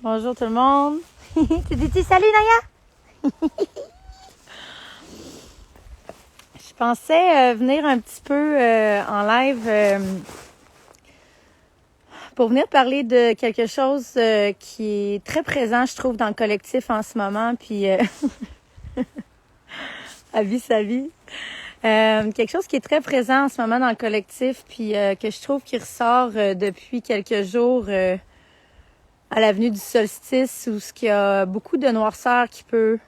Bonjour tout le monde. Tu dis salut Naya? Je pensais venir un petit peu en live pour venir parler de quelque chose qui est très présent, je trouve, dans le collectif en ce moment. Puis, à vie sa vie. Quelque chose qui est très présent en ce moment dans le collectif, puis que je trouve qui ressort depuis quelques jours à l'avenue du solstice, où il y a beaucoup de noirceur qui peut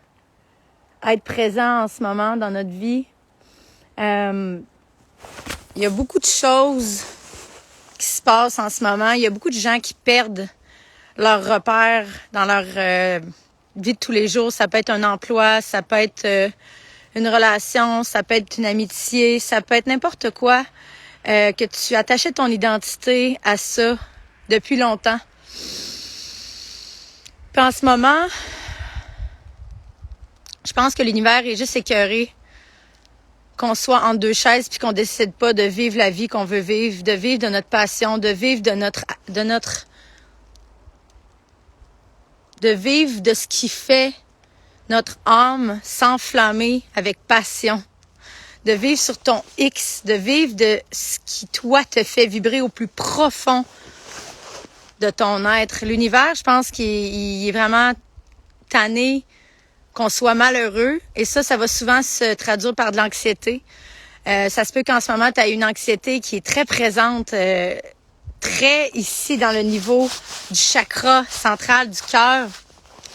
être présent en ce moment dans notre vie. Il y a beaucoup de choses qui se passent en ce moment. Il y a beaucoup de gens qui perdent leurs repères dans leur vie de tous les jours. Ça peut être un emploi, ça peut être une relation, ça peut être une amitié, ça peut être n'importe quoi que tu attachais ton identité à ça depuis longtemps. Puis en ce moment, je pense que l'univers est juste écœuré qu'on soit entre deux chaises puis qu'on décide pas de vivre la vie qu'on veut vivre, de vivre de notre passion, de vivre de ce qui fait notre âme s'enflammer avec passion, de vivre sur ton X, de vivre de ce qui toi te fait vibrer au plus profond de ton être. L'univers, je pense qu'il est vraiment tanné qu'on soit malheureux, et ça va souvent se traduire par de l'anxiété. Ça se peut qu'en ce moment, tu as une anxiété qui est très présente, très ici dans le niveau du chakra central du cœur.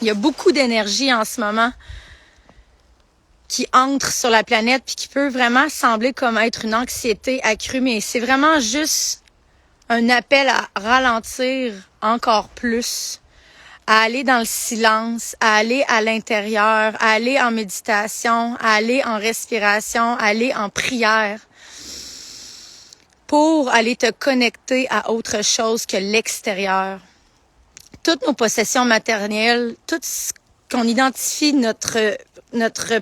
Il y a beaucoup d'énergie en ce moment qui entre sur la planète puis qui peut vraiment sembler comme être une anxiété accrue, mais c'est vraiment juste un appel à ralentir encore plus, à aller dans le silence, à aller à l'intérieur, à aller en méditation, à aller en respiration, à aller en prière pour aller te connecter à autre chose que l'extérieur. Toutes nos possessions matérielles, tout ce qu'on identifie notre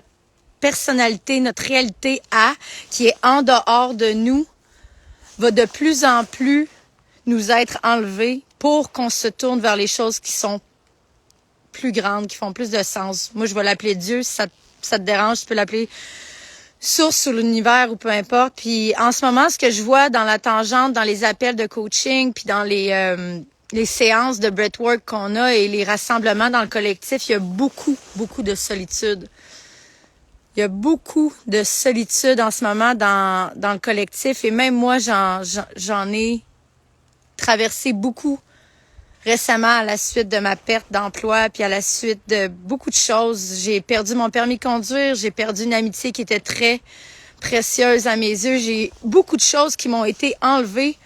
personnalité, notre réalité qui est en dehors de nous, va de plus en plus nous être enlevé pour qu'on se tourne vers les choses qui sont plus grandes, qui font plus de sens. Moi, je vais l'appeler Dieu. Si ça te dérange, tu peux l'appeler source ou l'univers ou peu importe. Puis en ce moment, ce que je vois dans la tangente, dans les appels de coaching, puis dans les séances de breathwork qu'on a et les rassemblements dans le collectif, il y a beaucoup, beaucoup de solitude. Il y a beaucoup de solitude en ce moment dans le collectif, et même moi, j'en ai traversé beaucoup récemment à la suite de ma perte d'emploi, puis à la suite de beaucoup de choses. J'ai perdu mon permis de conduire, j'ai perdu une amitié qui était très précieuse à mes yeux. J'ai beaucoup de choses qui m'ont été enlevées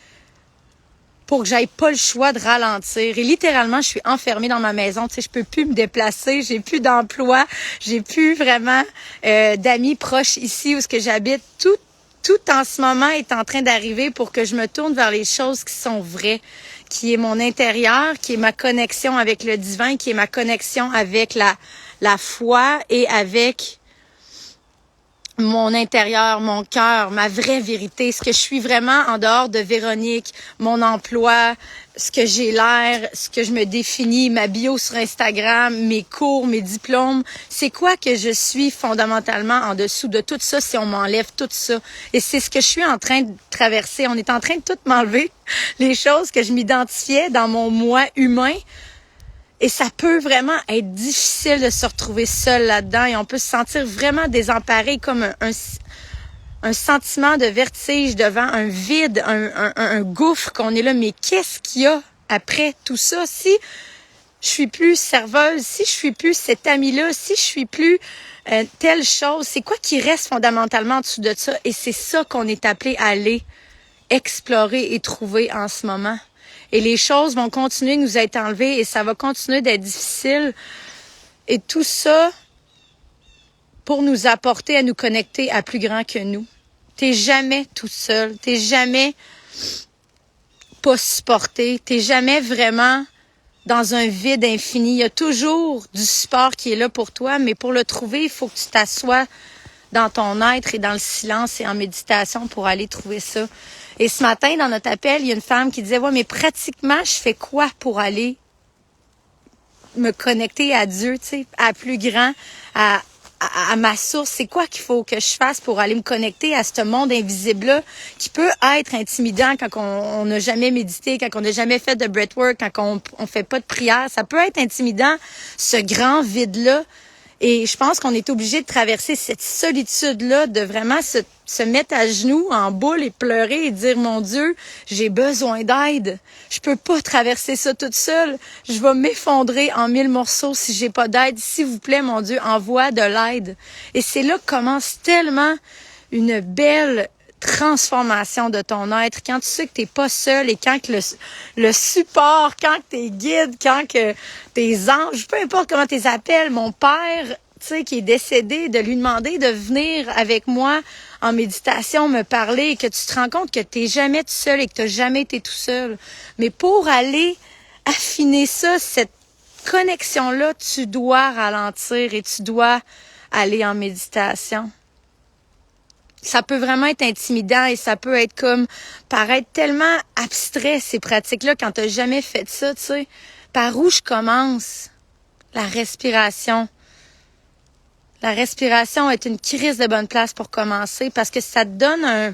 pour que j'aille pas le choix de ralentir. Et littéralement, je suis enfermée dans ma maison. Tu sais, je peux plus me déplacer, j'ai plus d'emploi, j'ai plus vraiment d'amis proches ici où ce que j'habite. Tout en ce moment est en train d'arriver pour que je me tourne vers les choses qui sont vraies, qui est mon intérieur, qui est ma connexion avec le divin, qui est ma connexion avec la foi et avec mon intérieur, mon cœur, ma vraie vérité, ce que je suis vraiment en dehors de Véronique, mon emploi, ce que j'ai l'air, ce que je me définis, ma bio sur Instagram, mes cours, mes diplômes. C'est quoi que je suis fondamentalement en dessous de tout ça si on m'enlève tout ça? Et c'est ce que je suis en train de traverser. On est en train de tout m'enlever, les choses que je m'identifiais dans mon moi humain. Et ça peut vraiment être difficile de se retrouver seul là-dedans, et on peut se sentir vraiment désemparé, comme un sentiment de vertige devant un vide, un gouffre qu'on est là. Mais qu'est-ce qu'il y a après tout ça? Si je suis plus serveuse, si je suis plus cette amie-là, si je suis plus telle chose, c'est quoi qui reste fondamentalement en dessous de ça? Et c'est ça qu'on est appelé à aller explorer et trouver en ce moment. Et les choses vont continuer de nous être enlevées, et ça va continuer d'être difficile. Et tout ça pour nous apporter à nous connecter à plus grand que nous. T'es jamais tout seul. T'es jamais pas supporté. T'es jamais vraiment dans un vide infini. Il y a toujours du support qui est là pour toi, mais pour le trouver, il faut que tu t'assoies dans ton être et dans le silence et en méditation pour aller trouver ça. Et ce matin, dans notre appel, il y a une femme qui disait « Ouais, mais pratiquement, je fais quoi pour aller me connecter à Dieu, tu sais, à plus grand, à ma source. C'est quoi qu'il faut que je fasse pour aller me connecter à ce monde invisible-là qui peut être intimidant quand on n'a jamais médité, quand on n'a jamais fait de breathwork, quand on fait pas de prière. Ça peut être intimidant, ce grand vide-là. Et je pense qu'on est obligé de traverser cette solitude-là, de vraiment se mettre à genoux, en boule et pleurer et dire, mon Dieu, j'ai besoin d'aide. Je peux pas traverser ça toute seule. Je vais m'effondrer en 1000 morceaux si j'ai pas d'aide. S'il vous plaît, mon Dieu, envoie de l'aide. Et c'est là que commence tellement une belle transformation de ton être, quand tu sais que t'es pas seul et quand que le support, quand que tes guides, quand que tes anges, peu importe comment tu les appelles, mon père, tu sais, qui est décédé, de lui demander de venir avec moi en méditation, me parler, et que tu te rends compte que t'es jamais tout seul et que t'as jamais été tout seul. Mais pour aller affiner ça, cette connexion-là, tu dois ralentir et tu dois aller en méditation. Ça peut vraiment être intimidant et ça peut être comme paraître tellement abstrait, ces pratiques-là, quand tu n'as jamais fait ça, tu sais. Par où je commence? La respiration. La respiration est une crise de bonne place pour commencer parce que ça te donne un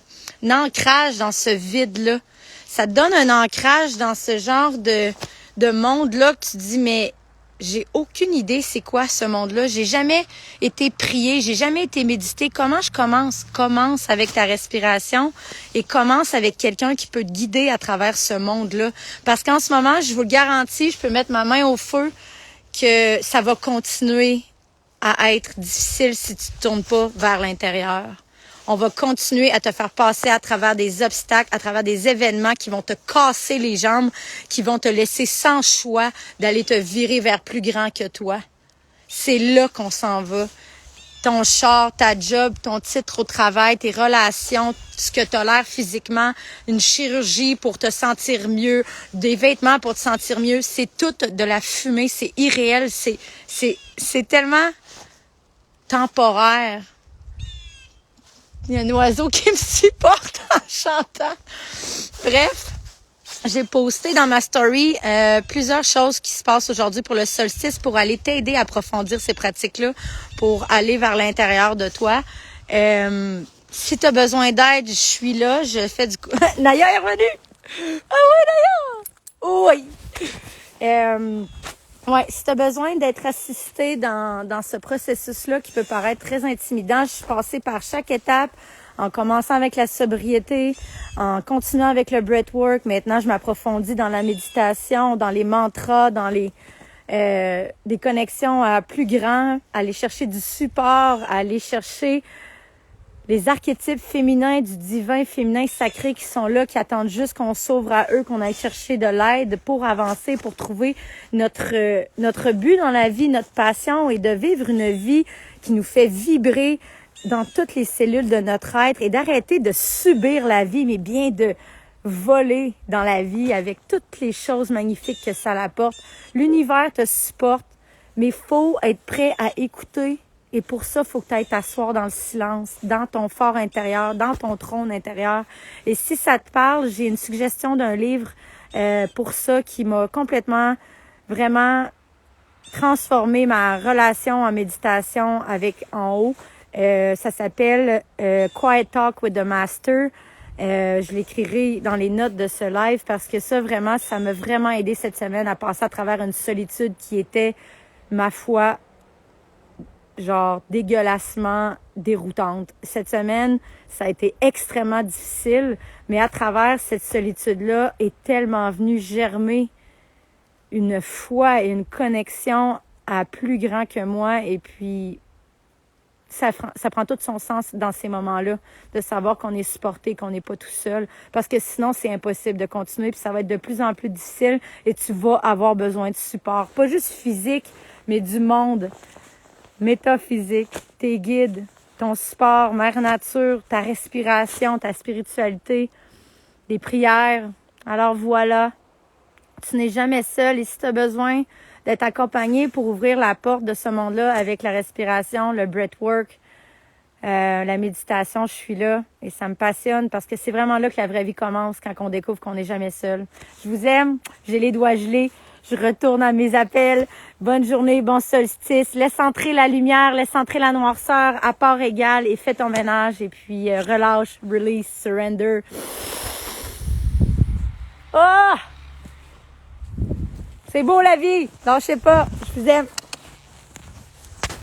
ancrage dans ce vide-là. Ça te donne un ancrage dans ce genre de monde-là que tu te dis, mais j'ai aucune idée c'est quoi ce monde-là. J'ai jamais été priée, j'ai jamais été méditée. Comment je commence? Commence avec ta respiration et commence avec quelqu'un qui peut te guider à travers ce monde-là. Parce qu'en ce moment, je vous le garantis, je peux mettre ma main au feu que ça va continuer à être difficile si tu te tournes pas vers l'intérieur. On va continuer à te faire passer à travers des obstacles, à travers des événements qui vont te casser les jambes, qui vont te laisser sans choix d'aller te virer vers plus grand que toi. C'est là qu'on s'en va. Ton char, ta job, ton titre au travail, tes relations, ce que tu as l'air physiquement, une chirurgie pour te sentir mieux, des vêtements pour te sentir mieux, c'est tout de la fumée, c'est irréel, c'est tellement temporaire. Il y a un oiseau qui me supporte en chantant. Bref, j'ai posté dans ma story plusieurs choses qui se passent aujourd'hui pour le solstice pour aller t'aider à approfondir ces pratiques-là, pour aller vers l'intérieur de toi. Si tu as besoin d'aide, je suis là. Je fais du... Naya est revenue! Ah oui, Naya! Oui! Ouais, si tu as besoin d'être assisté dans ce processus-là qui peut paraître très intimidant, je suis passée par chaque étape en commençant avec la sobriété, en continuant avec le breathwork. Maintenant, je m'approfondis dans la méditation, dans les mantras, dans des connexions à plus grand, aller chercher du support, aller chercher les archétypes féminins du divin féminin sacré qui sont là, qui attendent juste qu'on s'ouvre à eux, qu'on aille chercher de l'aide pour avancer, pour trouver notre but dans la vie, notre passion et de vivre une vie qui nous fait vibrer dans toutes les cellules de notre être et d'arrêter de subir la vie, mais bien de voler dans la vie avec toutes les choses magnifiques que ça apporte. L'univers te supporte, mais il faut être prêt à écouter. Et pour ça, il faut que tu ailles t'asseoir dans le silence, dans ton fort intérieur, dans ton trône intérieur. Et si ça te parle, j'ai une suggestion d'un livre pour ça qui m'a complètement, vraiment transformé ma relation en méditation avec en haut. Ça s'appelle Quiet Talk with the Master. Je l'écrirai dans les notes de ce live parce que ça, vraiment, ça m'a vraiment aidé cette semaine à passer à travers une solitude qui était, ma foi, genre dégueulassement déroutante. Cette semaine, ça a été extrêmement difficile, mais à travers cette solitude-là est tellement venue germer une foi et une connexion à plus grand que moi. Et puis, ça prend tout son sens dans ces moments-là, de savoir qu'on est supporté, qu'on n'est pas tout seul. Parce que sinon, c'est impossible de continuer, puis ça va être de plus en plus difficile et tu vas avoir besoin de support. Pas juste physique, mais du monde. Métaphysique, tes guides, ton support, mère nature, ta respiration, ta spiritualité, des prières. Alors voilà, tu n'es jamais seul et si tu as besoin d'être accompagné pour ouvrir la porte de ce monde-là avec la respiration, le breathwork, la méditation, je suis là et ça me passionne parce que c'est vraiment là que la vraie vie commence quand on découvre qu'on n'est jamais seul. Je vous aime, j'ai les doigts gelés. Je retourne à mes appels. Bonne journée, bon solstice. Laisse entrer la lumière, laisse entrer la noirceur à part égale et fais ton ménage. Et puis relâche, release, surrender. Oh! C'est beau la vie. Lâchez pas. Je vous aime.